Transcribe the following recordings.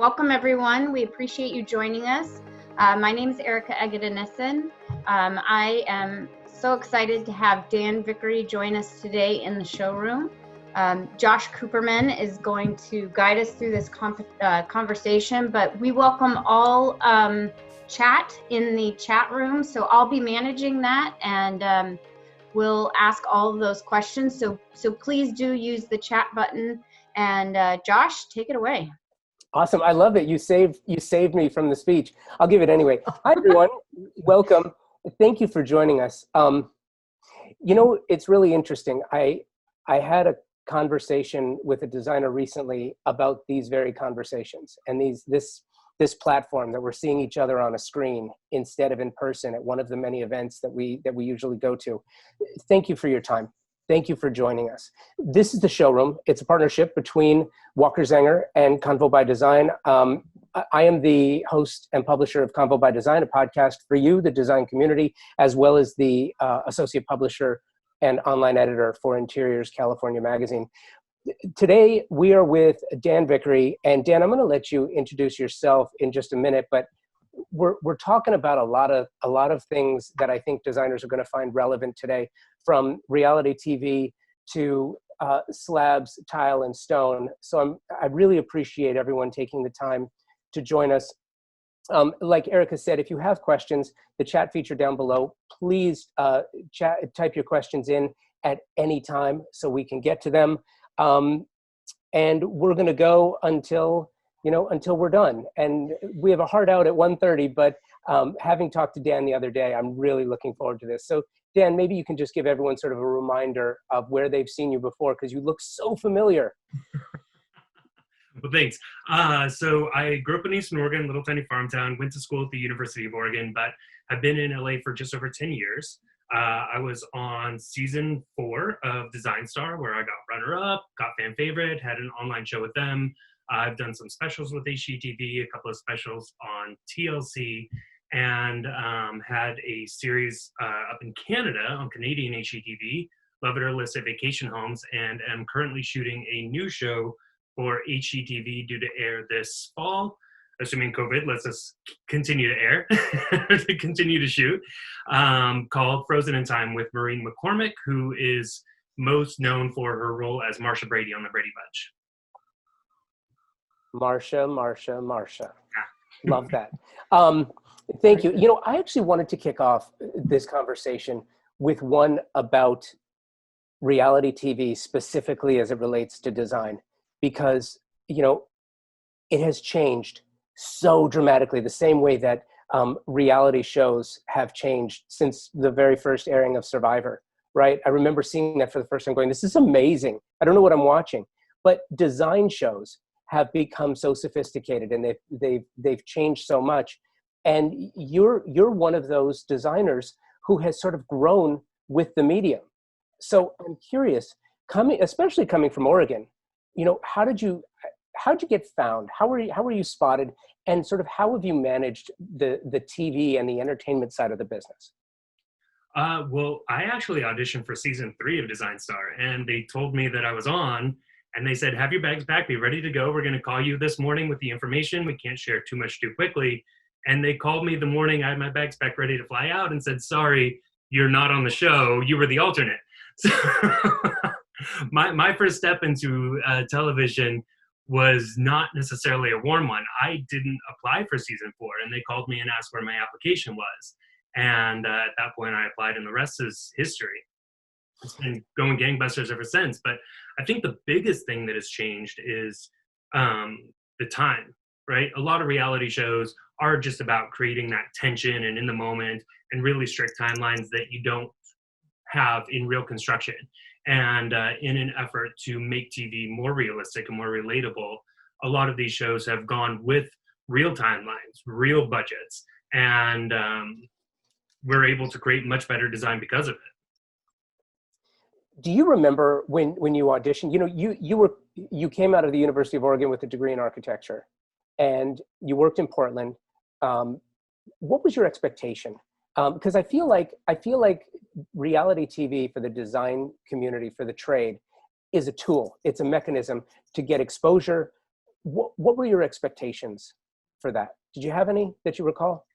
Welcome everyone. We appreciate you joining us. My name is Erica Egedenissen. I am so excited to have Dan Vickery join us today in the showroom. Josh Cooperman is going to guide us through this conversation, but we welcome all chat in the chat room. So I'll be managing that, and we'll ask all of those questions. So please do use the chat button. And Josh, take it away. Awesome. I love it. You saved me from the speech. I'll give it anyway. Hi, everyone. Welcome. Thank you for joining us. It's really interesting. I had a conversation with a designer recently about these very conversations and this platform that we're seeing each other on a screen instead of in person at one of the many events that we usually go to. Thank you for your time. Thank you for joining us. This is the showroom. It's a partnership between Walker Zanger and Convo by Design. I am the host and publisher of Convo by Design, a podcast for you, the design community, as well as the associate publisher and online editor for Interiors California magazine. Today, we are with Dan Vickery. And Dan, I'm going to let you introduce yourself in just a minute, but we're talking about a lot of things that I think designers are going to find relevant today, from reality TV to slabs, tile, and stone. So I really appreciate everyone taking the time to join us. Like Erica said, if you have questions, the chat feature down below, please type your questions in at any time so we can get to them. And we're going to go until we're done. And we have a hard out at 1:30, but having talked to Dan the other day, I'm really looking forward to this. So Dan, maybe you can just give everyone sort of a reminder of where they've seen you before, because you look so familiar. Well, thanks. So I grew up in Eastern Oregon, little tiny farm town, went to school at the University of Oregon, but have been in LA for just over 10 years. I was on season 4 of Design Star, where I got runner-up, got fan favorite, had an online show with them. I've done some specials with HGTV, a couple of specials on TLC, and had a series up in Canada on Canadian HGTV, Love It or List at Vacation Homes, and am currently shooting a new show for HGTV due to air this fall, assuming COVID lets us continue to air, to continue to shoot, called Frozen in Time with Maureen McCormick, who is most known for her role as Marsha Brady on The Brady Bunch. Marsha. Love that. Thank you. I actually wanted to kick off this conversation with one about reality TV, specifically as it relates to design, because, it has changed so dramatically, the same way that reality shows have changed since the very first airing of Survivor, right? I remember seeing that for the first time going, this is amazing. I don't know what I'm watching. But design shows have become so sophisticated, and they've changed so much. And you're one of those designers who has sort of grown with the medium. So I'm curious, especially coming from Oregon, how did you get found? How were you spotted? And sort of how have you managed the TV and the entertainment side of the business? Well, I actually auditioned for season 3 of Design Star, and they told me that I was on. And they said, have your bags packed, be ready to go. We're going to call you this morning with the information. We can't share too much too quickly. And they called me the morning I had my bags packed, ready to fly out, and said, sorry, you're not on the show. You were the alternate. So my first step into television was not necessarily a warm one. I didn't apply for season 4, and they called me and asked where my application was. And at that point I applied, and the rest is history. It's been going gangbusters ever since. But I think the biggest thing that has changed is the time, right? A lot of reality shows are just about creating that tension and in the moment and really strict timelines that you don't have in real construction. And in an effort to make TV more realistic and more relatable, a lot of these shows have gone with real timelines, real budgets, and we're able to create much better design because of it. Do you remember when you auditioned? You came out of the University of Oregon with a degree in architecture, and you worked in Portland. What was your expectation? Because I feel like reality TV for the design community, for the trade, is a tool. It's a mechanism to get exposure, what were your expectations for that? Did you have any that you recall?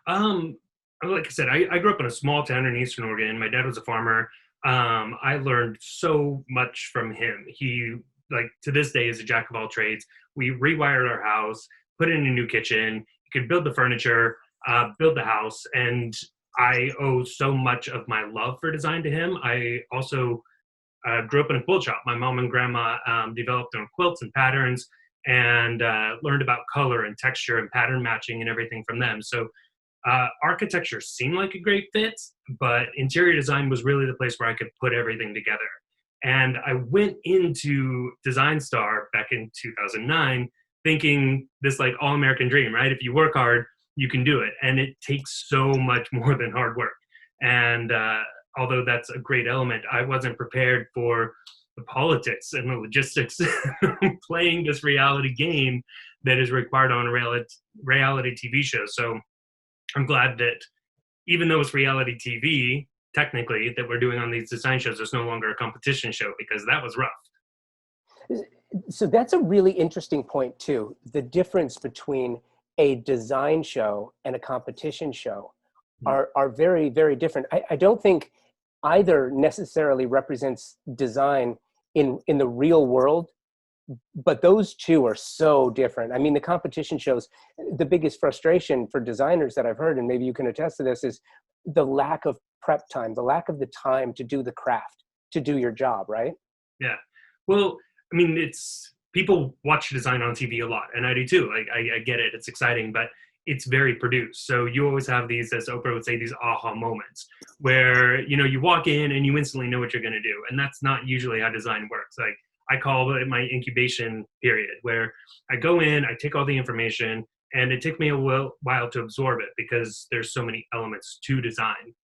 Like I said, I grew up in a small town in Eastern Oregon. My dad was a farmer. I learned so much from him. He, like, to this day, is a jack of all trades. We rewired our house, put in a new kitchen. He could build the furniture, build the house, and I owe so much of my love for design to him. I also grew up in a quilt shop. My mom and grandma developed their own quilts and patterns, and learned about color and texture and pattern matching and everything from them. So architecture seemed like a great fit, but interior design was really the place where I could put everything together. And I went into Design Star back in 2009 thinking this, like, all-American dream, right? If you work hard, you can do it. And it takes so much more than hard work. And although that's a great element, I wasn't prepared for the politics and the logistics playing this reality game that is required on a reality TV show. So I'm glad that even though it's reality TV, technically, that we're doing on these design shows, it's no longer a competition show, because that was rough. So that's a really interesting point too. The difference between a design show and a competition show are very, very different. I don't think either necessarily represents design in the real world, but those two are so different. I mean, the competition shows, the biggest frustration for designers that I've heard, and maybe you can attest to this, is the lack of prep time, the lack of the time to do the craft, to do your job, right? Yeah. Well, I mean, people watch design on TV a lot, and I do too. Like, I get it. It's exciting, but it's very produced. So you always have these, as Oprah would say, these aha moments where, you walk in and you instantly know what you're going to do. And that's not usually how design works. Like, I call it my incubation period, where I go in, I take all the information, and it takes me a while to absorb it, because there's so many elements to design.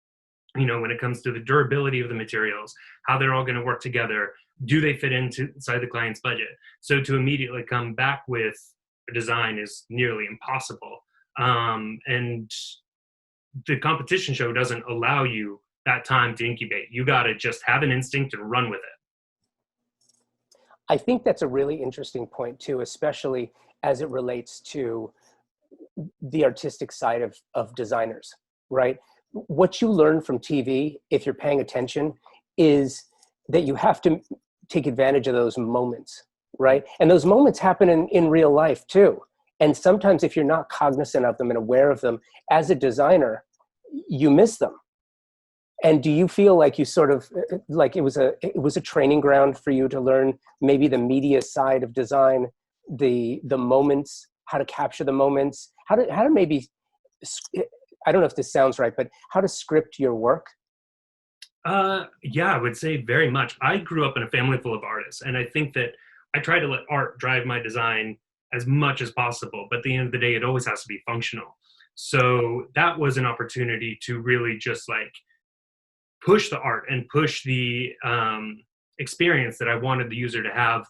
When it comes to the durability of the materials, how they're all going to work together, do they fit inside the client's budget? So to immediately come back with a design is nearly impossible. And the competition show doesn't allow you that time to incubate. You got to just have an instinct and run with it. I think that's a really interesting point too, especially as it relates to the artistic side of designers, right? What you learn from TV, if you're paying attention, is that you have to take advantage of those moments, right? And those moments happen in real life too. And sometimes if you're not cognizant of them and aware of them as a designer, you miss them. And do you feel like you sort of, like it was a training ground for you to learn maybe the media side of design, the moments, how to capture the moments, how to maybe, I don't know if this sounds right, but how to script your work? Yeah, I would say very much. I grew up in a family full of artists, and I think that I try to let art drive my design as much as possible, but at the end of the day, it always has to be functional. So that was an opportunity to really just, like, push the art and push the experience that I wanted the user to have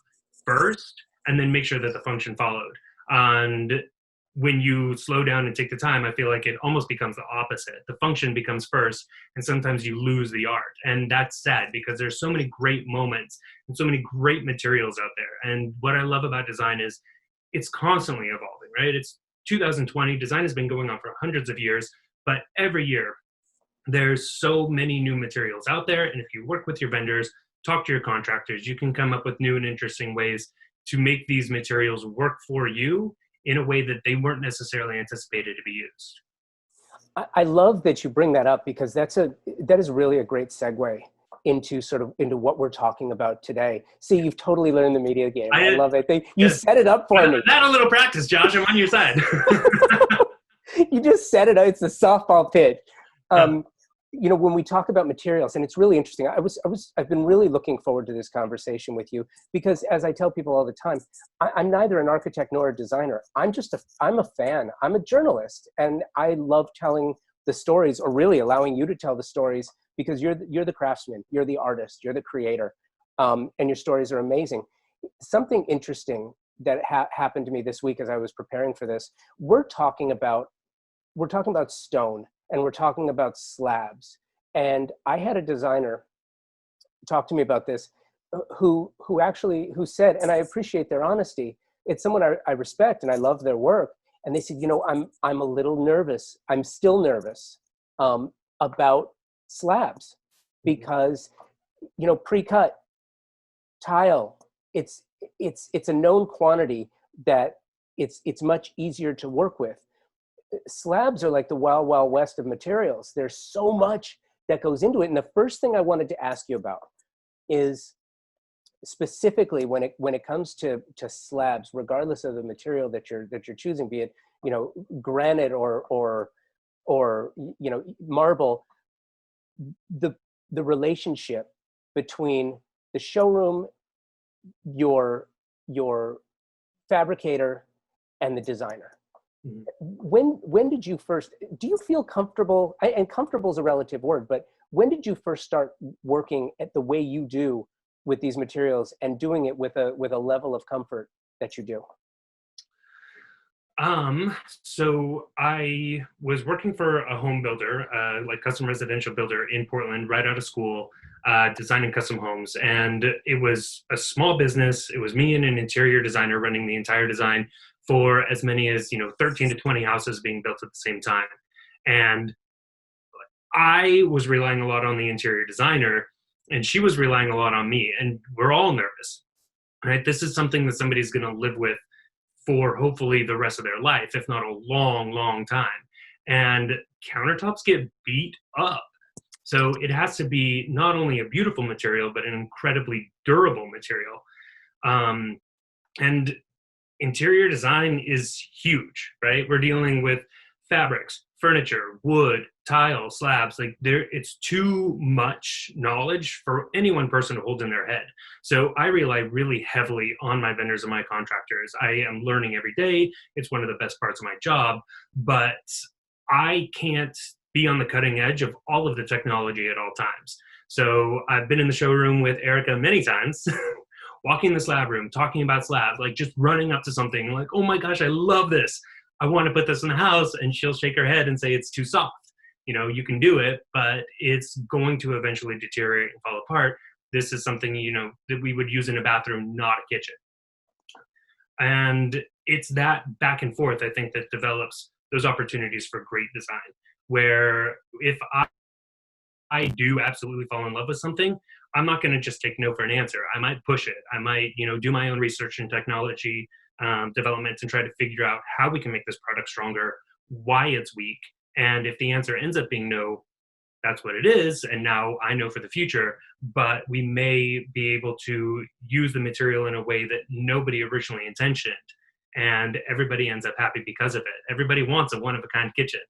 first, and then make sure that the function followed. And when you slow down and take the time, I feel like it almost becomes the opposite. The function becomes first, and sometimes you lose the art. And that's sad, because there's so many great moments and so many great materials out there. And what I love about design is it's constantly evolving, right? It's 2020. Design has been going on for hundreds of years, but every year there's so many new materials out there. And if you work with your vendors, talk to your contractors, you can come up with new and interesting ways to make these materials work for you in a way that they weren't necessarily anticipated to be used. I love that you bring that up, because that is really a great segue into what we're talking about today. See, you've totally learned the media game. I love it. You set it up for me. Not a little practice, Josh. I'm on your side. You just set it up. It's the softball pitch. When we talk about materials, and it's really interesting. I've been really looking forward to this conversation with you, because as I tell people all the time, I'm neither an architect nor a designer. I'm a fan. I'm a journalist, and I love telling the stories, or really allowing you to tell the stories, because you're the craftsman, you're the artist, you're the creator, and your stories are amazing. Something interesting that happened to me this week as I was preparing for this, we're talking about stone, and we're talking about slabs. And I had a designer talk to me about this who said, and I appreciate their honesty, it's someone I respect and I love their work. And they said, I'm a little nervous. I'm still nervous about slabs because, pre-cut tile, it's a known quantity that it's much easier to work with. Slabs are like the wild, wild west of materials. There's so much that goes into it. And the first thing I wanted to ask you about is specifically when it comes to slabs, regardless of the material that you're choosing, be it granite or marble, the relationship between the showroom, your fabricator, and the designer. When did you first, do you feel comfortable, and comfortable is a relative word, but when did you first start working at the way you do with these materials and doing it with a level of comfort that you do? So I was working for a home builder, like custom residential builder in Portland, right out of school, designing custom homes. And it was a small business. It was me and an interior designer running the entire design for as many as, 13 to 20 houses being built at the same time. And I was relying a lot on the interior designer, and she was relying a lot on me, and we're all nervous, right? This is something that somebody's going to live with for hopefully the rest of their life, if not a long, long time. And countertops get beat up. So it has to be not only a beautiful material, but an incredibly durable material. And interior design is huge, right? We're dealing with fabrics, furniture, wood, tile, slabs. Like it's too much knowledge for any one person to hold in their head. So I rely really heavily on my vendors and my contractors. I am learning every day. It's one of the best parts of my job, but I can't be on the cutting edge of all of the technology at all times. So I've been in the showroom with Erica many times, walking the slab room, talking about slabs, like just running up to something like, oh my gosh, I love this. I want to put this in the house. And she'll shake her head and say, it's too soft. You can do it, but it's going to eventually deteriorate and fall apart. This is something, that we would use in a bathroom, not a kitchen. And it's that back and forth, I think, that develops those opportunities for great design, where if I do absolutely fall in love with something, I'm not going to just take no for an answer. I might push it. I might, do my own research and technology development and try to figure out how we can make this product stronger, why it's weak. And if the answer ends up being no, that's what it is. And now I know for the future, but we may be able to use the material in a way that nobody originally intentioned. And everybody ends up happy because of it. Everybody wants a one-of-a-kind kitchen.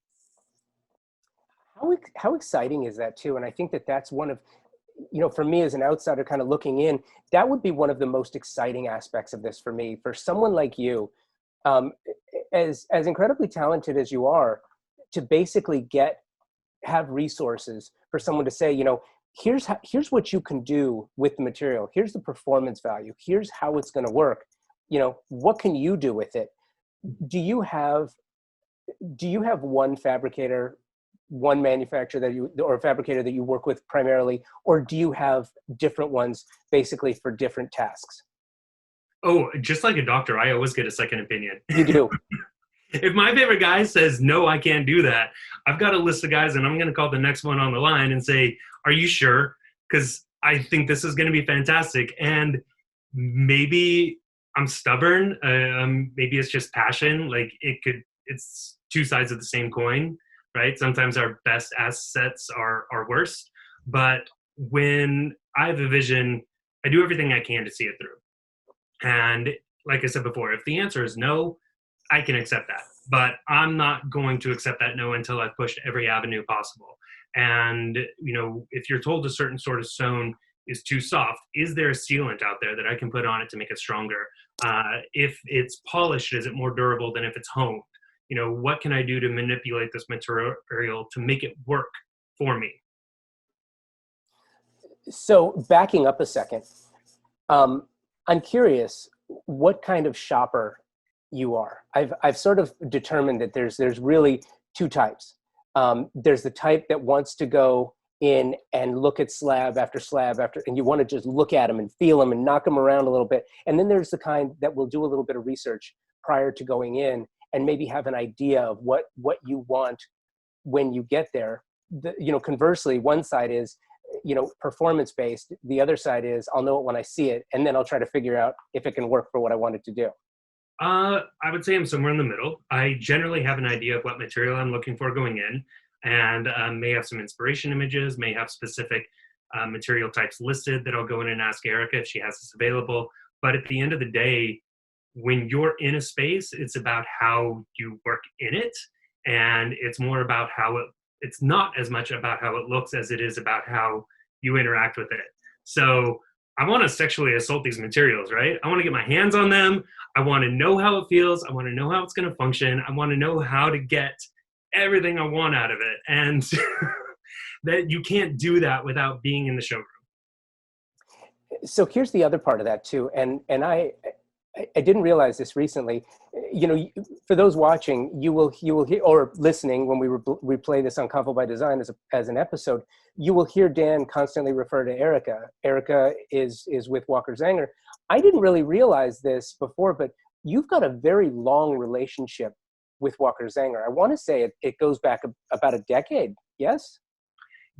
How exciting is that too? And I think that's one of, for me as an outsider kind of looking in, that would be one of the most exciting aspects of this for me. For someone like you, as incredibly talented as you are, to basically have resources for someone to say, here's what you can do with the material. Here's the performance value. Here's how it's going to work. What can you do with it? Do you have one fabricator, one manufacturer or fabricator that you work with primarily, or do you have different ones basically for different tasks? Oh, just like a doctor, I always get a second opinion. You do. If my favorite guy says, no, I can't do that, I've got a list of guys and I'm going to call the next one on the line and say, are you sure? Because I think this is going to be fantastic. And maybe I'm stubborn. Maybe it's just passion. Like it's two sides of the same coin, right? Sometimes our best assets are worst. But when I have a vision, I do everything I can to see it through. And like I said before, if the answer is no, I can accept that, but I'm not going to accept that no until I've pushed every avenue possible. And, if you're told a certain sort of stone is too soft, is there a sealant out there that I can put on it to make it stronger? If it's polished, is it more durable than if it's honed? What can I do to manipulate this material to make it work for me? So backing up a second, I'm curious what kind of shopper you are. I've sort of determined that there's really two types. There's the type that wants to go in and look at slab after slab after, and you want to just look at them and feel them and knock them around a little bit. And then there's the kind that will do a little bit of research prior to going in and maybe have an idea of what you want when you get there. Conversely, one side is, performance based. The other side is, I'll know it when I see it, and then I'll try to figure out if it can work for what I want it to do. I would say I'm somewhere in the middle. I generally have an idea of what material I'm looking for going in, and may have some inspiration images, may have specific material types listed that I'll go in and ask Erica if she has this available. But at the end of the day, when you're in a space, it's about how you work in it, and it's more about it's not as much about how it looks as it is about how you interact with it. So I want to sexually assault these materials, right? I want to get my hands on them. I want to know how it feels. I want to know how it's going to function. I want to know how to get everything I want out of it. And that you can't do that without being in the showroom. So here's the other part of that too. And I didn't realize this recently. For those watching, you will hear, or listening when we play this on Confo by Design as an episode, you will hear Dan constantly refer to Erica. Erica is with Walker Zanger. I didn't really realize this before, but you've got a very long relationship with Walker Zanger. I want to say it goes back about a decade. Yes?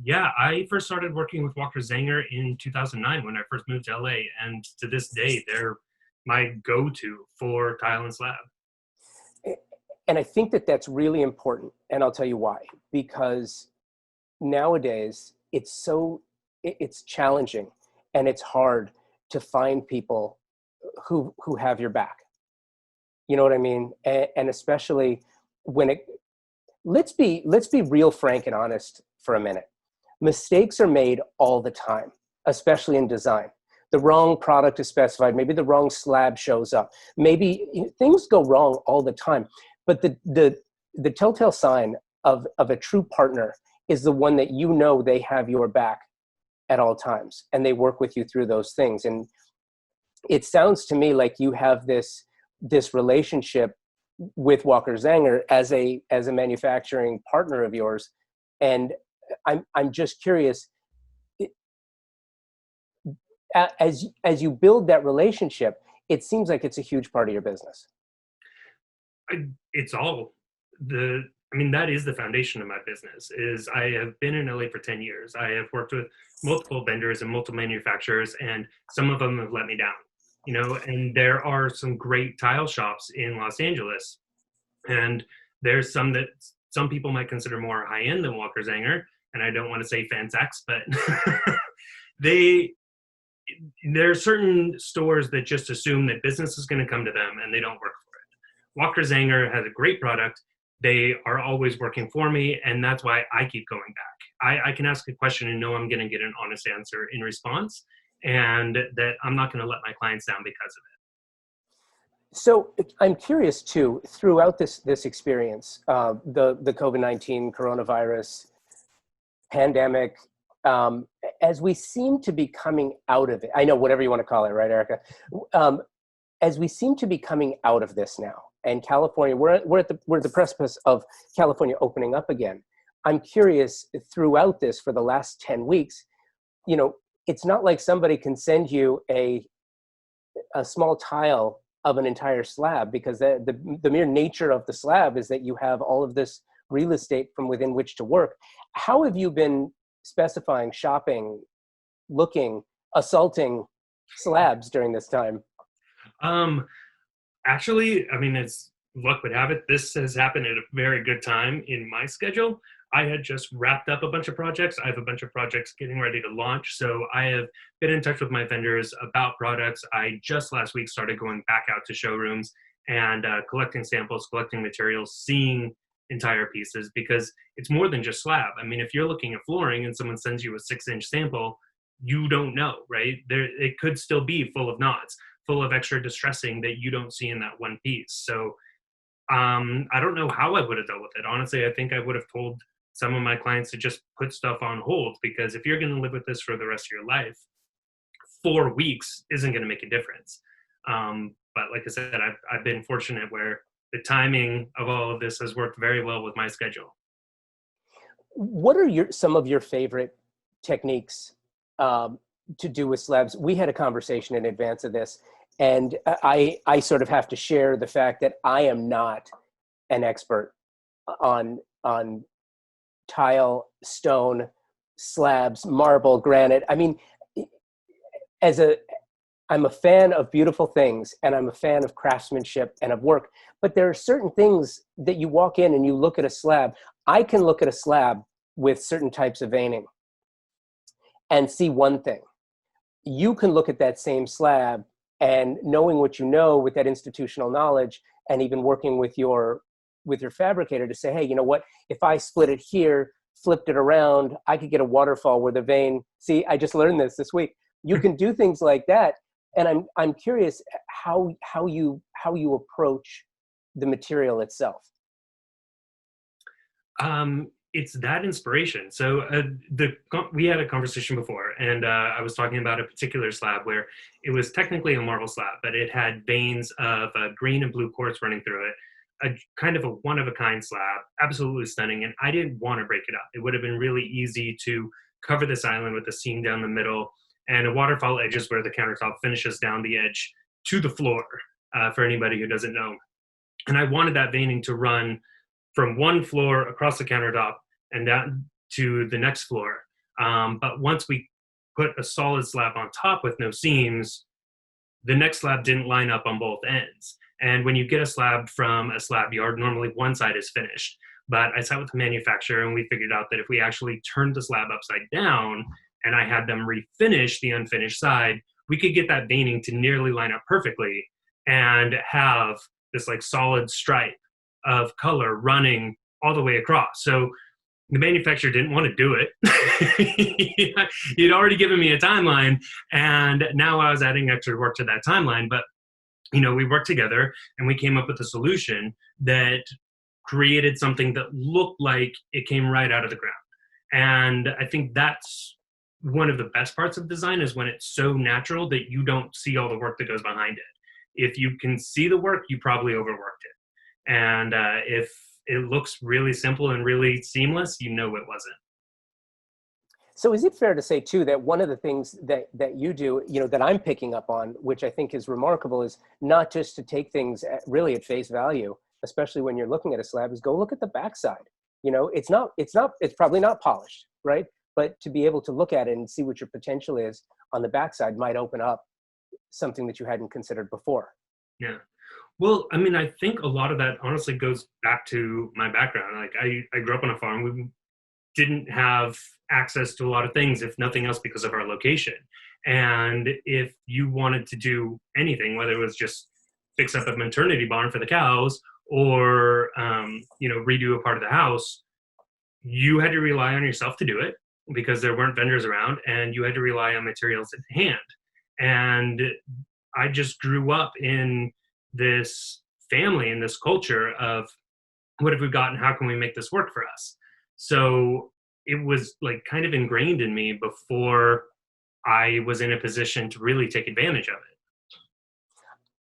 Yeah, I first started working with Walker Zanger in 2009 when I first moved to LA, and to this day, they're my go-to for tile and slab. And I think that's really important, and I'll tell you why. Because nowadays, it's challenging and it's hard to find people who have your back. You know what I mean? And especially when let's be real frank and honest for a minute. Mistakes are made all the time, especially in design. The wrong product is specified. Maybe the wrong slab shows up. Maybe things go wrong all the time. But the telltale sign of a true partner is the one that they have your back at all times, and they work with you through those things. And it sounds to me like you have this relationship with Walker Zanger as a manufacturing partner of yours. And I'm just curious, as you build that relationship, it seems like it's a huge part of your business. That is the foundation of my business. Is I have been in LA for 10 years. I have worked with multiple vendors and multiple manufacturers, and some of them have let me down. And there are some great tile shops in Los Angeles, and there's some that some people might consider more high end than Walker Zanger, and I don't want to say Fantex, but there are certain stores that just assume that business is going to come to them and they don't work for it. Walker Zanger has a great product. They are always working for me, and that's why I keep going back. I can ask a question and know I'm going to get an honest answer in response, and that I'm not going to let my clients down because of it. So I'm curious too, throughout this experience, the COVID-19 coronavirus pandemic, as we seem to be coming out of it, I know whatever you want to call it, right, Erica? As we seem to be coming out of this now, and California, we're at the precipice of California opening up again. I'm curious, throughout this for the last 10 weeks, it's not like somebody can send you a small tile of an entire slab, because the mere nature of the slab is that you have all of this real estate from within which to work. How have you been specifying, shopping, looking, assaulting slabs during this time? Actually, as luck would have it, this has happened at a very good time in my schedule. I had just wrapped up a bunch of projects. I have a bunch of projects getting ready to launch. So I have been in touch with my vendors about products. I just last week started going back out to showrooms and collecting samples, collecting materials, seeing entire pieces, because it's more than just slab. If you're looking at flooring and someone sends you a 6-inch sample, you don't know, right? It could still be full of knots, full of extra distressing that you don't see in that one piece. So I don't know how I would have dealt with it. Honestly, I think I would have told some of my clients to just put stuff on hold, because if you're going to live with this for the rest of your life, 4 weeks isn't going to make a difference. But like I said, I've been fortunate where the timing of all of this has worked very well with my schedule. What are some of your favorite techniques to do with slabs. We had a conversation in advance of this, and I sort of have to share the fact that I am not an expert on tile, stone, slabs, marble, granite. I mean, I'm a fan of beautiful things, and I'm a fan of craftsmanship and of work, but there are certain things that you walk in and you look at a slab. I can look at a slab with certain types of veining and see one thing. You can look at that same slab, and knowing what you know with that institutional knowledge, and even working with your fabricator to say, hey, you know what, if I split it here, flipped it around, I could get a waterfall where the vein, see, I just learned this week. You can do things like that. And I'm curious how you approach the material itself. It's that inspiration. So we had a conversation before, and I was talking about a particular slab where it was technically a marble slab, but it had veins of green and blue quartz running through it. A kind of a one-of-a-kind slab, absolutely stunning. And I didn't want to break it up. It would have been really easy to cover this island with a seam down the middle and a waterfall edges where the countertop finishes down the edge to the floor, for anybody who doesn't know. And I wanted that veining to run from one floor across the countertop and down to the next floor. But once we put a solid slab on top with no seams, the next slab didn't line up on both ends. And when you get a slab from a slab yard, normally one side is finished. But I sat with the manufacturer and we figured out that if we actually turned the slab upside down and I had them refinish the unfinished side, we could get that veining to nearly line up perfectly and have this like solid stripe of color running all the way across. So the manufacturer didn't want to do it. He'd already given me a timeline, and now I was adding extra work to that timeline. But you know, we worked together and we came up with a solution that created something that looked like it came right out of the ground. And I think that's one of the best parts of design, is when it's so natural that you don't see all the work that goes behind it. If you can see the work, you probably overworked it. And if it looks really simple and really seamless, you know it wasn't. So is it fair to say too that one of the things that you do, you know, that I'm picking up on, which I think is remarkable, is not just to take things really at face value, especially when you're looking at a slab, is go look at the backside. You know, it's probably not polished, right? But to be able to look at it and see what your potential is on the backside might open up something that you hadn't considered before. Yeah. Well, I mean, I think a lot of that honestly goes back to my background. Like I grew up on a farm. We didn't have access to a lot of things, if nothing else, because of our location. And if you wanted to do anything, whether it was just fix up a maternity barn for the cows or, redo a part of the house, you had to rely on yourself to do it because there weren't vendors around, and you had to rely on materials at hand. And I just grew up in this family and this culture of what have we got and how can we make this work for us? So it was like kind of ingrained in me before I was in a position to really take advantage of it.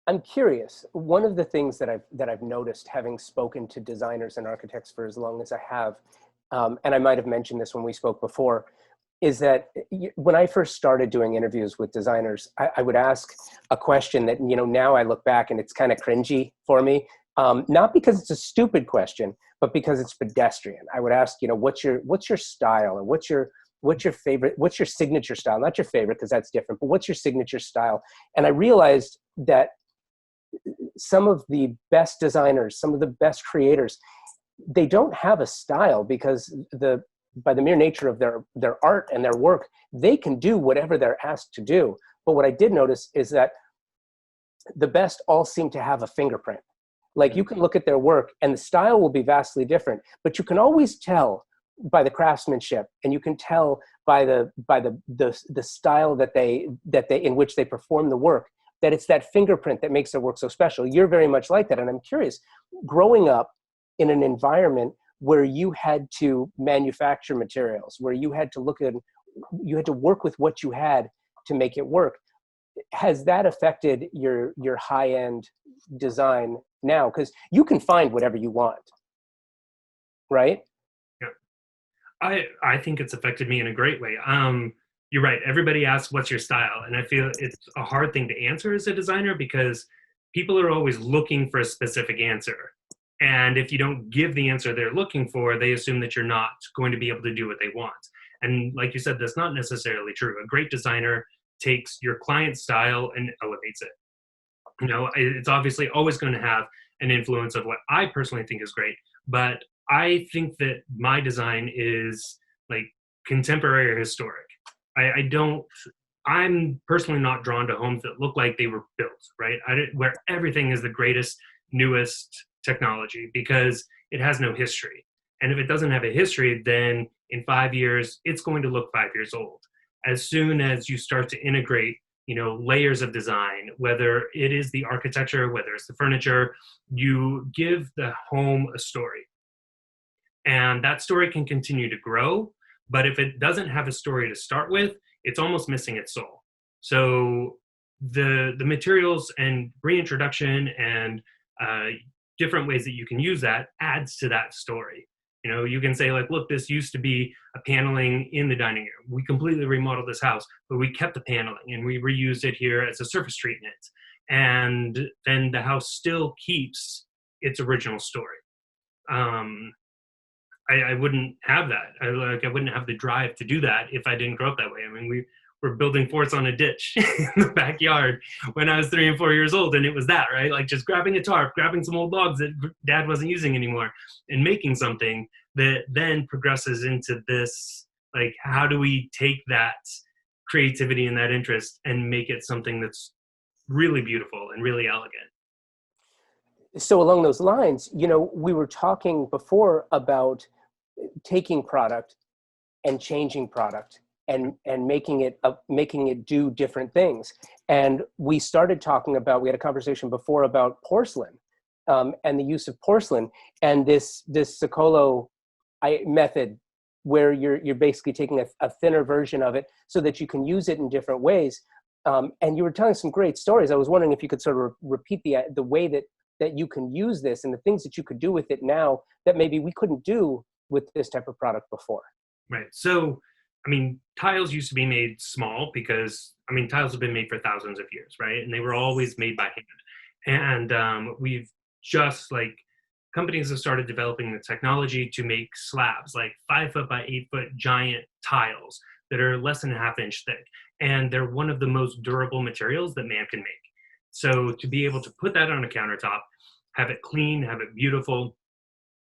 I'm curious. One of the things that I've noticed, having spoken to designers and architects for as long as I have, and I might have mentioned this when we spoke before, is that when I first started doing interviews with designers, I would ask a question that, you know, now I look back and it's kind of cringy for me. Not because it's a stupid question, but because it's pedestrian. I would ask, you know, what's your style, or what's your favorite, what's your signature style? Not your favorite, because that's different, but what's your signature style? And I realized that some of the best designers, some of the best creators, they don't have a style, because by the mere nature of their art and their work, they can do whatever they're asked to do. But what I did notice is that the best all seem to have a fingerprint. Like, you can look at their work and the style will be vastly different, but you can always tell by the craftsmanship, and you can tell by the style that they in which they perform the work, that it's that fingerprint that makes their work so special. You're very much like that. And I'm curious, growing up in an environment where you had to manufacture materials, where you had to work with what you had to make it work, has that affected your high-end design now? Because you can find whatever you want, right? Yeah. I think it's affected me in a great way. You're right. Everybody asks, "What's your style?" And I feel it's a hard thing to answer as a designer because people are always looking for a specific answer. And if you don't give the answer they're looking for, they assume that you're not going to be able to do what they want. And like you said, that's not necessarily true. A great designer takes your client's style and elevates it. You know, it's obviously always going to have an influence of what I personally think is great, but I think that my design is like contemporary or historic. I don't, I'm personally not drawn to homes that look like they were built, right? Where everything is the greatest, newest technology because it has no history. And if it doesn't have a history, then in 5 years, it's going to look 5 years old. As soon as you start to integrate, you know, layers of design, whether it is the architecture, whether it's the furniture, you give the home a story. And that story can continue to grow, but if it doesn't have a story to start with, it's almost missing its soul. So the materials and reintroduction and different ways that you can use that adds to that story. You know, you can say like, look, this used to be a paneling in the dining room. We completely remodeled this house, but we kept the paneling and we reused it here as a surface treatment. And then the house still keeps its original story. I wouldn't have that. I wouldn't have the drive to do that if I didn't grow up that way. I mean, we were building forts on a ditch in the backyard when I was 3 and 4 years old, and it was that, right? Like just grabbing a tarp, grabbing some old logs that Dad wasn't using anymore, and making something that then progresses into this. Like, how do we take that creativity and that interest and make it something that's really beautiful and really elegant? So along those lines, you know, we were talking before about taking product and changing product and making it do different things. And we started talking about, we had a conversation before about porcelain and the use of porcelain and this Socolo method where you're basically taking a thinner version of it so that you can use it in different ways. And you were telling some great stories. I was wondering if you could sort of repeat the way that you can use this and the things that you could do with it now that maybe we couldn't do with this type of product before. Right. So, I mean, tiles used to be made small because, I mean, tiles have been made for thousands of years, right? And they were always made by hand. And we've just like, companies have started developing the technology to make slabs, like 5 foot by 8 foot giant tiles that are less than a ½ inch thick. And they're one of the most durable materials that man can make. So to be able to put that on a countertop, have it clean, have it beautiful,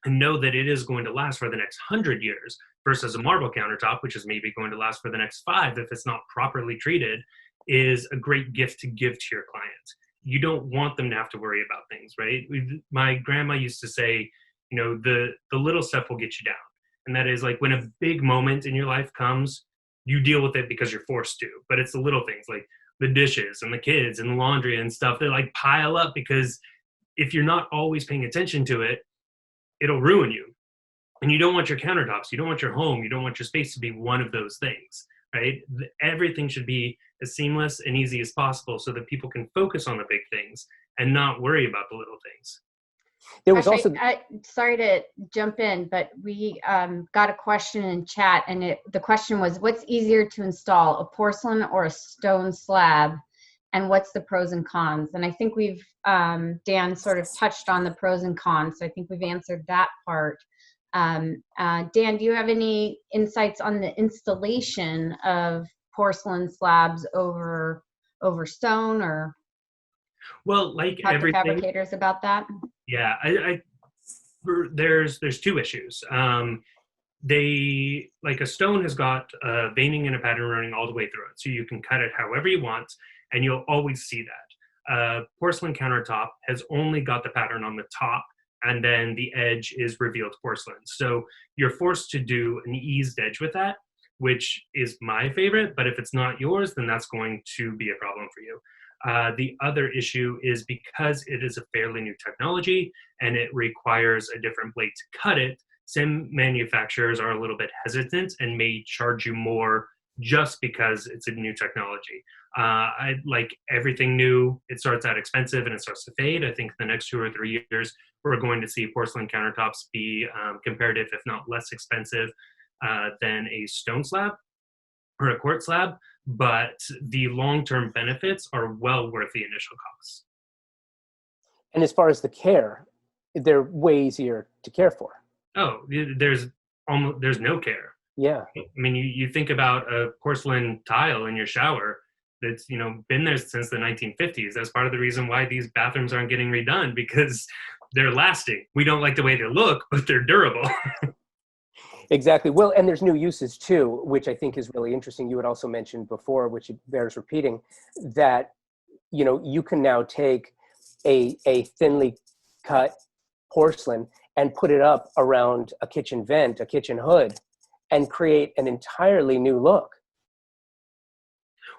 and know that it is going to last for the next 100 years versus a marble countertop, which is maybe going to last for the next 5 if it's not properly treated, is a great gift to give to your client. You don't want them to have to worry about things, right? My grandma used to say, you know, the little stuff will get you down. And that is like when a big moment in your life comes, you deal with it because you're forced to. But it's the little things like the dishes and the kids and the laundry and stuff that like pile up because if you're not always paying attention to it, it'll ruin you. And you don't want your countertops, you don't want your home, you don't want your space to be one of those things, right? Everything should be as seamless and easy as possible so that people can focus on the big things and not worry about the little things. There was also, sorry to jump in, but we got a question in chat, and the question was, what's easier to install, a porcelain or a stone slab? And what's the pros and cons? And I think we've, Dan sort of touched on the pros and cons. So I think we've answered that part. Dan, do you have any insights on the installation of porcelain slabs over stone, or well, like talk everything, to fabricators about that? Yeah, there's 2 issues. They, like a stone has got veining and a pattern running all the way through it, so you can cut it however you want, and you'll always see that. Porcelain countertop has only got the pattern on the top, and then the edge is revealed porcelain. So you're forced to do an eased edge with that, which is my favorite, but if it's not yours, then that's going to be a problem for you. The other issue is because it is a fairly new technology and it requires a different blade to cut it, some manufacturers are a little bit hesitant and may charge you more just because it's a new technology. I like everything new, it starts out expensive and it starts to fade. I think the next 2 or 3 years, we're going to see porcelain countertops be comparative, if not less expensive. than a stone slab or a quartz slab, but the long-term benefits are well worth the initial costs. And as far as the care, they're way easier to care for. Oh, there's no care. Yeah. I mean, you think about a porcelain tile in your shower that's, been there since the 1950s. That's part of the reason why these bathrooms aren't getting redone, because they're lasting. We don't like the way they look, but they're durable. Exactly. Well, and there's new uses too, which I think is really interesting. You had also mentioned before, which bears repeating, that, you can now take a thinly cut porcelain and put it up around a kitchen vent, a kitchen hood, and create an entirely new look.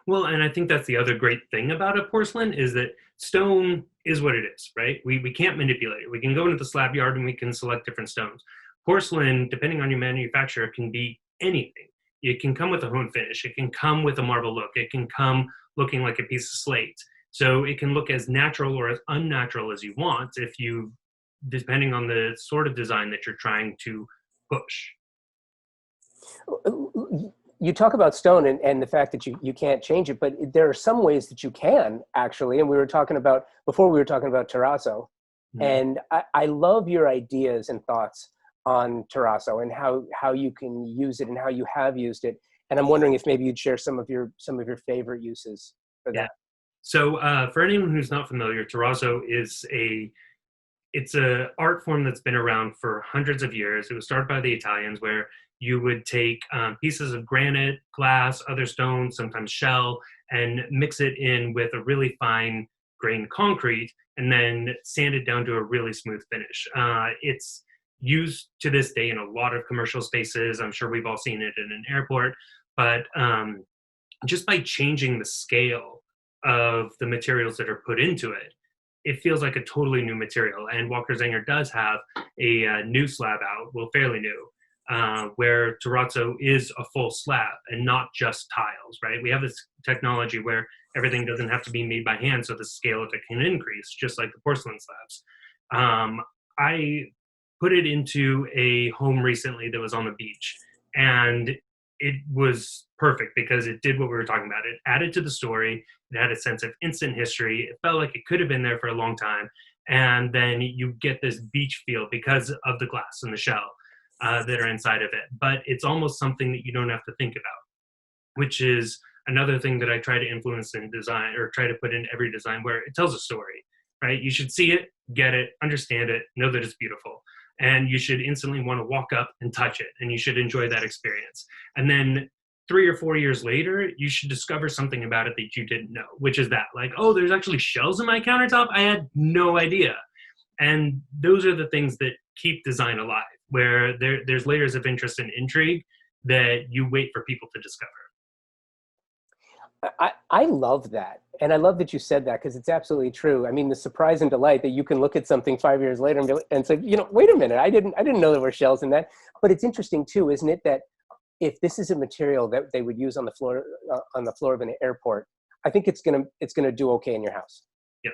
Well, and I think that's the other great thing about a porcelain is that stone is what it is, right? We can't manipulate it. We can go into the slab yard and we can select different stones. Porcelain, depending on your manufacturer, can be anything. It can come with a hone finish. It can come with a marble look. It can come looking like a piece of slate. So it can look as natural or as unnatural as you want depending on the sort of design that you're trying to push. You talk about stone and the fact that you can't change it, but there are some ways that you can actually. And we were talking about terrazzo. Mm-hmm. And I love your ideas and thoughts on terrazzo and how you can use it and how you have used it. And I'm wondering if maybe you'd share some of your favorite uses for that. Yeah. So for anyone who's not familiar, terrazzo it's a art form that's been around for hundreds of years. It was started by the Italians, where you would take pieces of granite, glass, other stones, sometimes shell, and mix it in with a really fine grained concrete, and then sand it down to a really smooth finish. It's used to this day in a lot of commercial spaces. I'm sure we've all seen it in an airport, but just by changing the scale of the materials that are put into it, it feels like a totally new material. And Walker Zanger does have a new slab out, well, fairly new, where terrazzo is a full slab and not just tiles, right? We have this technology where everything doesn't have to be made by hand, so the scale of it can increase, just like the porcelain slabs. I put it into a home recently that was on the beach, and it was perfect because it did what we were talking about. It added to the story. It had a sense of instant history. It felt like it could have been there for a long time. And then you get this beach feel because of the glass and the shell that are inside of it. But it's almost something that you don't have to think about, which is another thing that I try to influence in design, or try to put in every design, where it tells a story, right? You should see it, get it, understand it, know that it's beautiful. And you should instantly want to walk up and touch it, and you should enjoy that experience. And then 3 or 4 years later, you should discover something about it that you didn't know, which is that, like, oh, there's actually shells in my countertop? I had no idea. And those are the things that keep design alive, where there's layers of interest and intrigue that you wait for people to discover. I love that. And I love that you said that, because it's absolutely true. I mean, the surprise and delight that you can look at something 5 years later and say, wait a minute, I didn't know there were shells in that. But it's interesting too, isn't it, that if this is a material that they would use on the floor of an airport, I think it's gonna do okay in your house. Yep.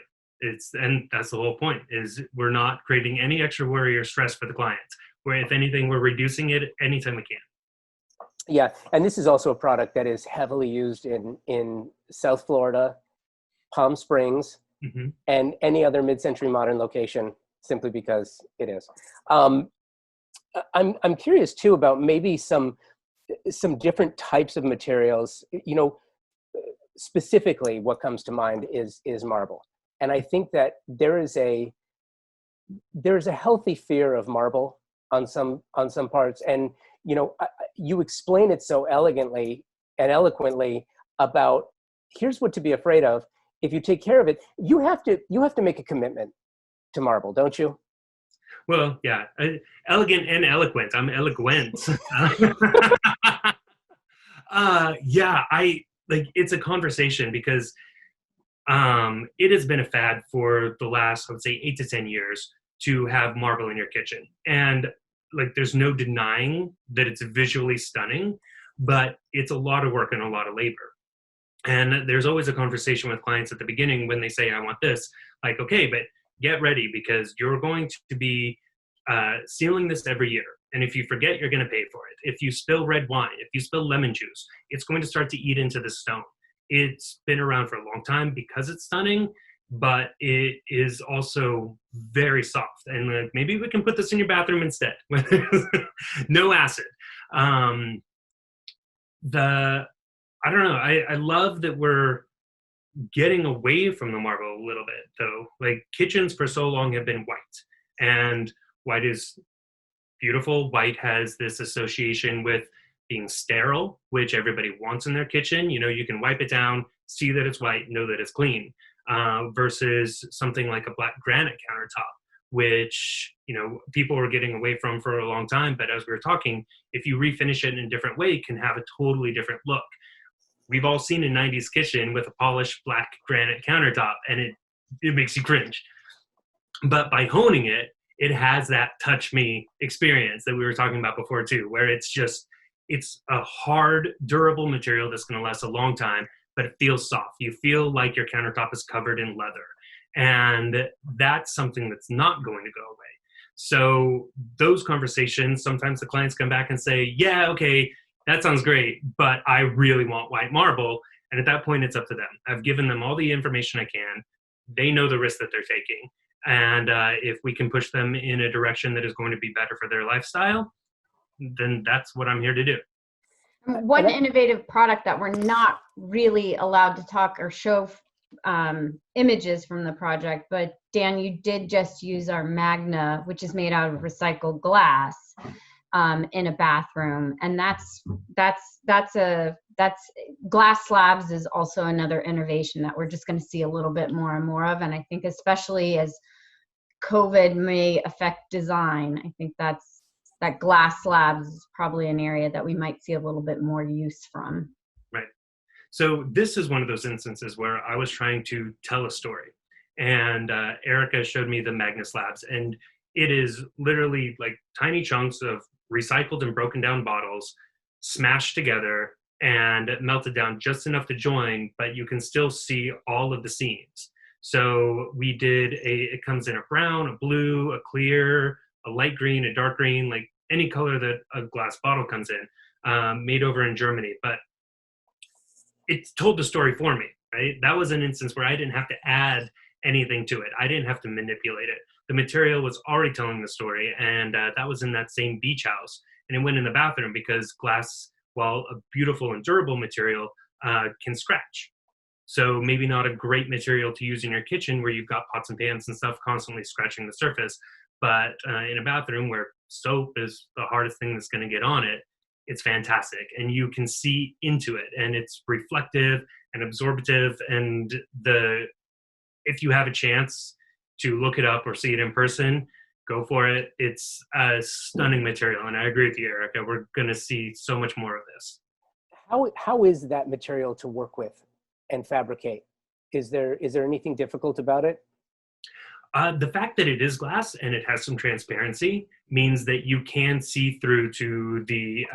And that's the whole point, is we're not creating any extra worry or stress for the client. Where if anything, we're reducing it anytime we can. Yeah, and this is also a product that is heavily used in South Florida, Palm Springs, mm-hmm. and any other mid-century modern location, simply because it is. I'm curious too about maybe some different types of materials. Specifically, what comes to mind is marble, and I think that there is a healthy fear of marble on some parts, and you explain it so elegantly and eloquently about, here's what to be afraid of. If you take care of it, you have to make a commitment to marble, don't you? Well, yeah, elegant and eloquent. I'm eloquent. Yeah, it's a conversation, because it has been a fad for the last, I would say, 8 to 10 years to have marble in your kitchen. And there's no denying that it's visually stunning, but it's a lot of work and a lot of labor. And there's always a conversation with clients at the beginning when they say, I want this, okay, but get ready, because you're going to be sealing this every year. And if you forget, you're going to pay for it. If you spill red wine, if you spill lemon juice, it's going to start to eat into the stone. It's been around for a long time because it's stunning, but it is also very soft. And maybe we can put this in your bathroom instead. No acid. I don't know. I love that we're getting away from the marble a little bit, though. Like, kitchens for so long have been white, and white is beautiful. White has this association with being sterile, which everybody wants in their kitchen. You know, you can wipe it down, see that it's white, know that it's clean, versus something like a black granite countertop, which, you know, people were getting away from for a long time. But as we were talking, if you refinish it in a different way, it can have a totally different look. We've all seen a 90s kitchen with a polished black granite countertop, and it makes you cringe. But by honing it, it has that touch me experience that we were talking about before too, where it's a hard, durable material that's going to last a long time, but it feels soft. You feel like your countertop is covered in leather. And that's something that's not going to go away. So those conversations, sometimes the clients come back and say, yeah, okay, that sounds great, but I really want white marble. And at that point, it's up to them. I've given them all the information I can. They know the risk that they're taking. And if we can push them in a direction that is going to be better for their lifestyle, then that's what I'm here to do. One innovative product that we're not really allowed to talk or show images from the project, but Dan, you did just use our Magna, which is made out of recycled glass, in a bathroom, and that's glass slabs is also another innovation that we're just going to see a little bit more and more of. And I think especially as COVID may affect design, I think that glass slabs is probably an area that we might see a little bit more use from. Right. So this is one of those instances where I was trying to tell a story, and Erica showed me the Magna slabs, and it is literally like tiny chunks of recycled and broken down bottles smashed together and melted down just enough to join, but you can still see all of the seams. So we did it comes in a brown, a blue, a clear, a light green, a dark green, like any color that a glass bottle comes in, made over in Germany. But it told the story for me, right? That was an instance where I didn't have to add anything to it. I didn't have to manipulate it. The material was already telling the story, and that was in that same beach house. And it went in the bathroom because glass, while a beautiful and durable material, can scratch. So maybe not a great material to use in your kitchen where you've got pots and pans and stuff constantly scratching the surface. But in a bathroom where soap is the hardest thing that's going to get on it, it's fantastic. And you can see into it, and it's reflective and absorptive. And if you have a chance to look it up or see it in person, go for it. It's a stunning material. And I agree with you, Erica. We're going to see so much more of this. How is that material to work with and fabricate? Is there anything difficult about it? The fact that it is glass and it has some transparency means that you can see through to the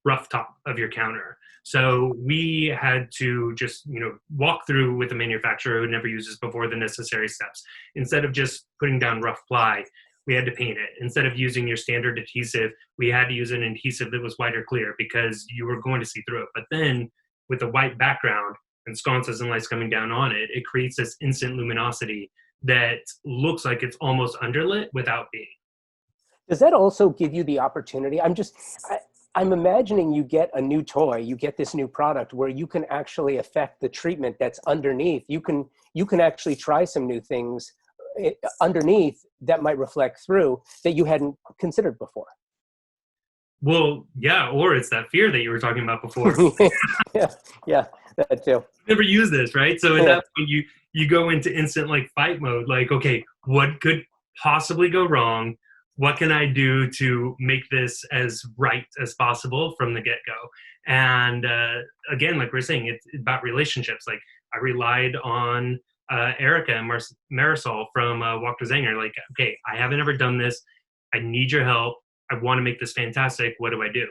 rough top of your counter. So we had to just, walk through with a manufacturer who never uses before the necessary steps. Instead of just putting down rough ply, we had to paint it. Instead of using your standard adhesive, we had to use an adhesive that was white or clear because you were going to see through it. But then with a white background and sconces and lights coming down on it, it creates this instant luminosity that looks like it's almost underlit without being. Does that also give you the opportunity? I'm imagining you get a new toy, you get this new product where you can actually affect the treatment that's underneath. You can actually try some new things underneath that might reflect through that you hadn't considered before. Well, yeah, or it's that fear that you were talking about before. yeah, that too. Never use this, right? So at that point, you go into instant fight mode. Like, okay, what could possibly go wrong? What can I do to make this as right as possible from the get-go? And again, like we're saying, it's about relationships. Like I relied on Erica and Marisol from Walk to Zanger. Like, okay, I haven't ever done this. I need your help. I want to make this fantastic. What do I do?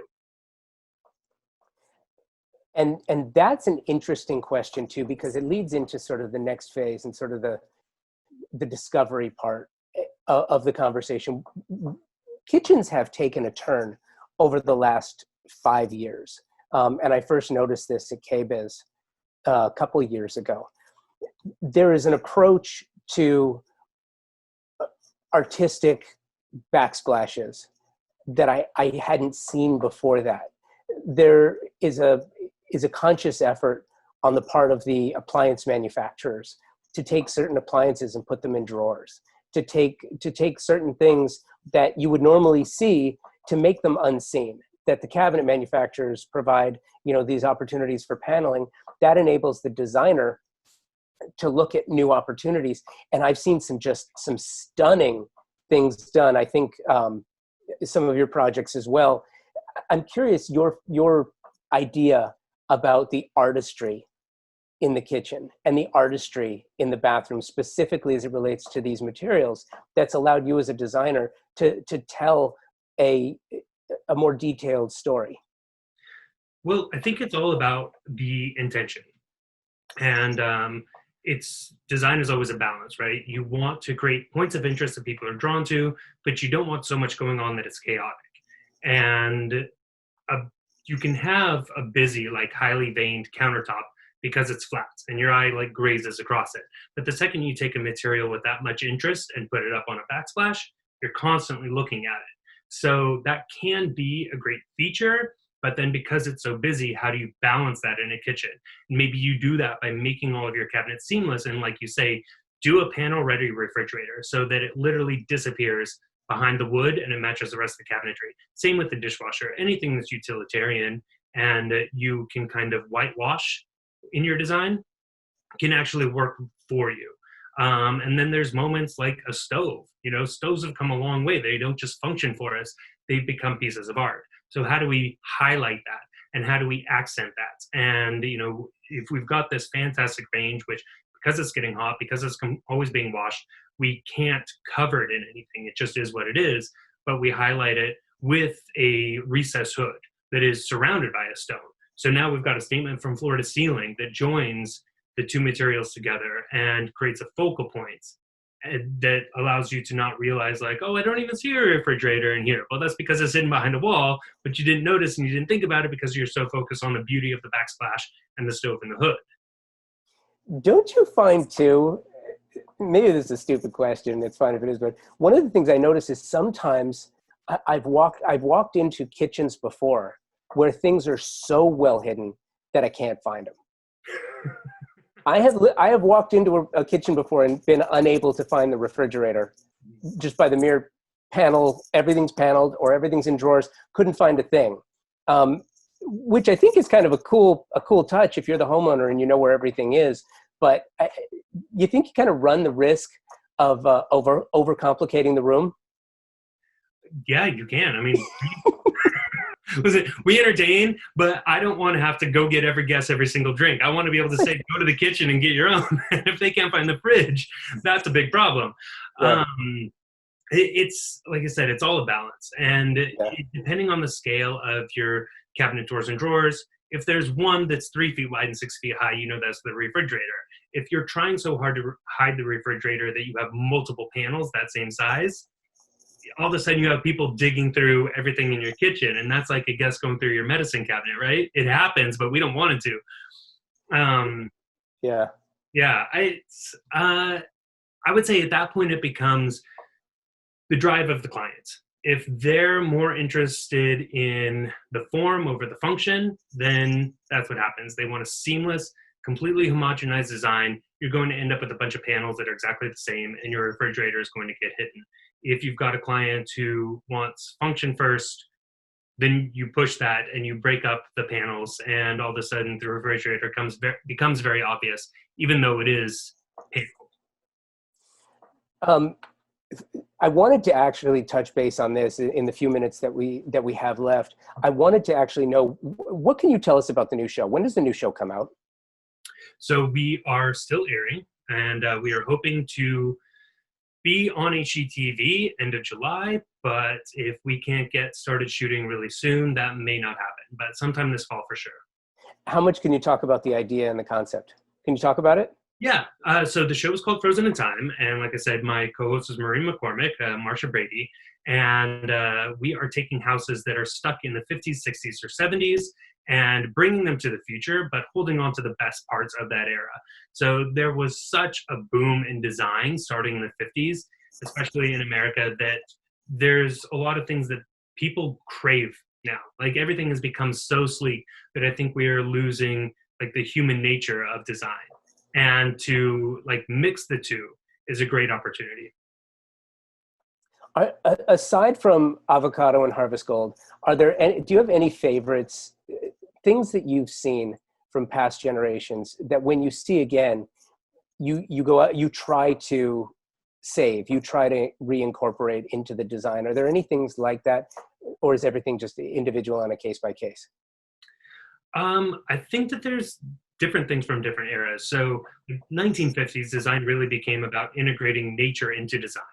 And that's an interesting question too, because it leads into sort of the next phase and sort of the discovery part of the conversation. kitchens have taken a turn over the last 5 years. And I first noticed this at KBIS a couple of years ago. There is an approach to artistic backsplashes that I hadn't seen before that. There is a conscious effort on the part of the appliance manufacturers to take certain appliances and put them in drawers, to take certain things that you would normally see to make them unseen, that the cabinet manufacturers provide, these opportunities for paneling. That enables the designer to look at new opportunities. And I've seen some stunning things done. I think some of your projects as well. I'm curious your idea about the artistry in the kitchen and the artistry in the bathroom, specifically as it relates to these materials, that's allowed you as a designer to tell a more detailed story. Well, I think it's all about the intention. And design is always a balance, right? You want to create points of interest that people are drawn to, but you don't want so much going on that it's chaotic. And you can have a busy, like highly veined countertop because it's flat and your eye like grazes across it. But the second you take a material with that much interest and put it up on a backsplash, you're constantly looking at it. So that can be a great feature, but then because it's so busy, how do you balance that in a kitchen? Maybe you do that by making all of your cabinets seamless and, like you say, do a panel-ready refrigerator so that it literally disappears behind the wood and it matches the rest of the cabinetry. Same with the dishwasher. Anything that's utilitarian and you can kind of whitewash in your design can actually work for you. And then there's moments like a stove. Stoves have come a long way. They don't just function for us. They've become pieces of art. So how do we highlight that? And how do we accent that? And, if we've got this fantastic range, which because it's getting hot, because it's always being washed, we can't cover it in anything. It just is what it is. But we highlight it with a recessed hood that is surrounded by a stone. So now we've got a statement from floor to ceiling that joins the two materials together and creates a focal point that allows you to not realize like, oh, I don't even see a refrigerator in here. Well, that's because it's hidden behind a wall, but you didn't notice and you didn't think about it because you're so focused on the beauty of the backsplash and the stove and the hood. Don't you find too, maybe this is a stupid question, it's fine if it is, but one of the things I notice is sometimes I've walked into kitchens before where things are so well hidden that I can't find them. I have walked into a kitchen before and been unable to find the refrigerator just by the mere panel. Everything's paneled or everything's in drawers. Couldn't find a thing, which I think is kind of a cool touch if you're the homeowner and you know where everything is. But you think you kind of run the risk of overcomplicating the room? Yeah, you can. I mean, listen, we entertain, but I don't want to have to go get every guest every single drink. I want to be able to say, go to the kitchen and get your own. And if they can't find the fridge, that's a big problem. Yeah. It's like I said, it's all a balance. And depending on the scale of your cabinet doors and drawers, if there's one that's 3 feet wide and 6 feet high, that's the refrigerator. If you're trying so hard to hide the refrigerator that you have multiple panels that same size, all of a sudden you have people digging through everything in your kitchen, and that's like a guest going through your medicine cabinet, right? It happens, but we don't want it to. I would say at that point it becomes the drive of the client. If they're more interested in the form over the function, then that's what happens. They want a seamless, completely homogenized design. You're going to end up with a bunch of panels that are exactly the same, and your refrigerator is going to get hidden. If you've got a client who wants function first, then you push that and you break up the panels, and all of a sudden the refrigerator becomes very obvious, even though it is painful. I wanted to actually touch base on this in the few minutes that we have left. I wanted to actually know, what can you tell us about the new show? When does the new show come out? So we are still airing, and we are hoping to be on HGTV end of July, but if we can't get started shooting really soon, that may not happen, but sometime this fall for sure. How much can you talk about the idea and the concept? Can you talk about it? Yeah, so the show is called Frozen in Time, and like I said, my co-host is Maureen McCormick, Marsha Brady, and we are taking houses that are stuck in the 50s, 60s, or 70s and bringing them to the future, but holding on to the best parts of that era. So there was such a boom in design starting in the 50s, especially in America, that there's a lot of things that people crave now. Like everything has become so sleek that I think we are losing like the human nature of design, and to like mix the two is a great opportunity. Aside from Avocado and Harvest Gold, are there any, do you have any favorites, things that you've seen from past generations that when you see again, you go out, you try to save, you try to reincorporate into the design? Are there any things like that, or is everything just individual on a case by case? I think that there's different things from different eras. So 1950s design really became about integrating nature into design.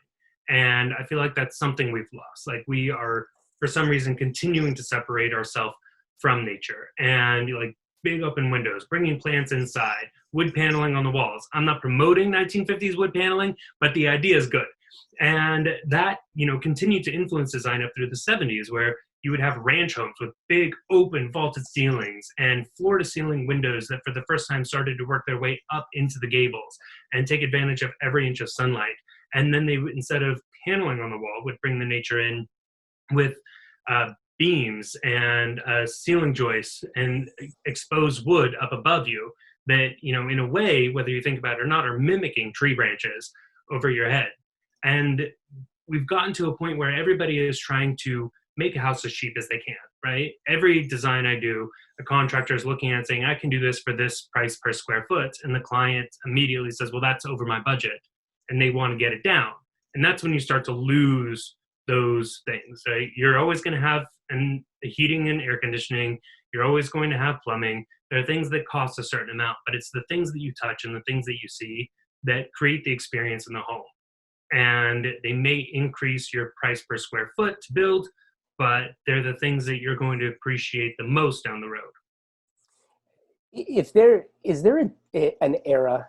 And I feel like that's something we've lost. Like we are, for some reason, continuing to separate ourselves from nature, and like big open windows, bringing plants inside, wood paneling on the walls. I'm not promoting 1950s wood paneling, but the idea is good. And that, continued to influence design up through the 70s, where you would have ranch homes with big open vaulted ceilings and floor to ceiling windows that for the first time started to work their way up into the gables and take advantage of every inch of sunlight. And then they would, instead of paneling on the wall, would bring the nature in with beams and ceiling joists and exposed wood up above you that, in a way, whether you think about it or not, are mimicking tree branches over your head. And we've gotten to a point where everybody is trying to make a house as cheap as they can, right? Every design I do, a contractor is looking at saying, I can do this for this price per square foot. And the client immediately says, well, that's over my budget. And they want to get it down. And that's when you start to lose those things, right? You're always going to have heating and air conditioning. You're always going to have plumbing. There are things that cost a certain amount, but it's the things that you touch and the things that you see that create the experience in the home. And they may increase your price per square foot to build, but they're the things that you're going to appreciate the most down the road. Is there an era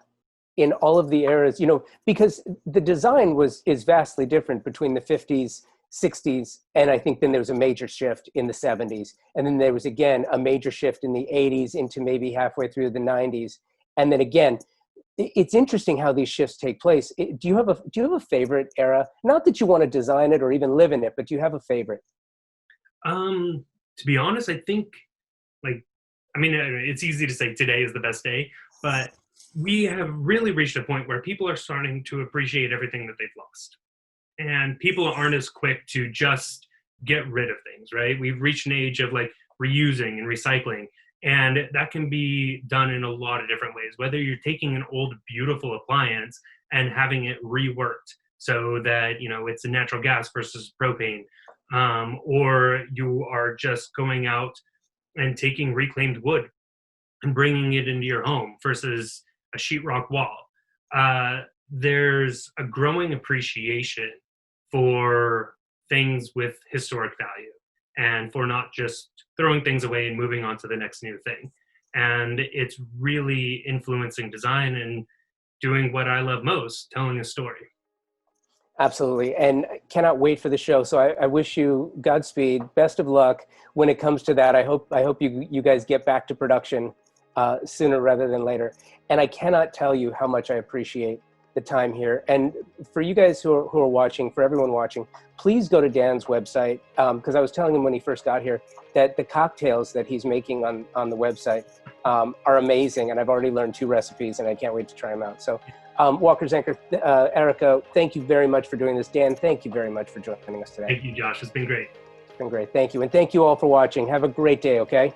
in all of the eras, because the design is vastly different between the 50s, 60s, and I think then there was a major shift in the 70s. And then there was again a major shift in the 80s into maybe halfway through the 90s. And then again, it's interesting how these shifts take place. Do you have a favorite era? Not that you want to design it or even live in it, but do you have a favorite? To be honest, I think it's easy to say today is the best day, but we have really reached a point where people are starting to appreciate everything that they've lost. And people aren't as quick to just get rid of things, right? We've reached an age of like reusing and recycling. And that can be done in a lot of different ways, whether you're taking an old, beautiful appliance and having it reworked so that, it's a natural gas versus propane, or you are just going out and taking reclaimed wood and bringing it into your home versus a sheetrock wall. There's a growing appreciation for things with historic value and for not just throwing things away and moving on to the next new thing. And it's really influencing design and doing what I love most, telling a story. Absolutely. And cannot wait for the show. So I wish you Godspeed, best of luck when it comes to that. I hope you guys get back to production sooner rather than later. And I cannot tell you how much I appreciate the time here. And for you guys who are watching, for everyone watching, please go to Dan's website, because I was telling him when he first got here that the cocktails that he's making on the website are amazing. And I've already learned 2 recipes and I can't wait to try them out. So Walker, Zanger, Erica, thank you very much for doing this. Dan, thank you very much for joining us today. Thank you, Josh. It's been great. It's been great. Thank you. And thank you all for watching. Have a great day, okay?